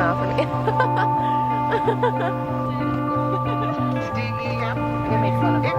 smile for me. I made fun of her.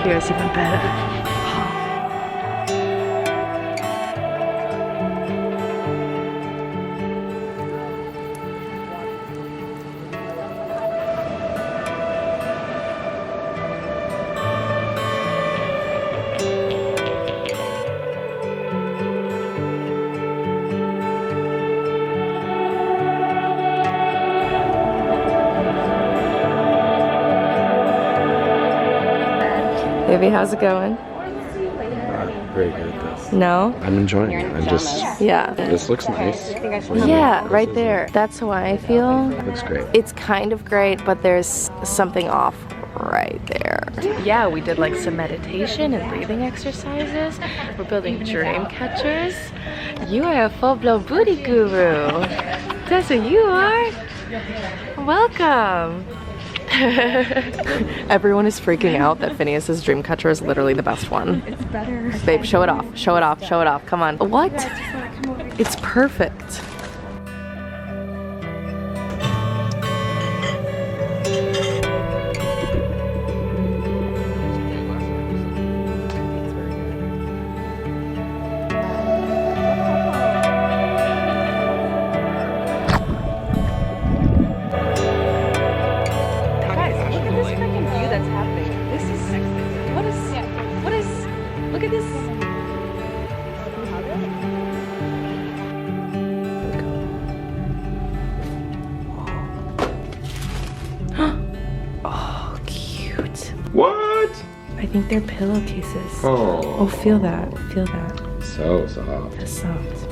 Here is even better. Baby, how's it going? Very good at this. No? I'm enjoying it. I'm just, Yeah. this looks nice. Yeah, right there. That's how I feel. Looks great. It's kind of great, but there's something off right there. Yeah, we did like some meditation and breathing exercises. We're building dream catchers. You are a full-blown booty guru. That's what you are. Welcome. Everyone is freaking out that Finneas's dream catcher is literally the best one. It's better. Babe, show it off. Show it off. Show it off. Come on. What? It's perfect. Look at this. Oh, cute. What? I think they're pillowcases. Oh. Oh, feel that. Feel that. So soft. That's soft.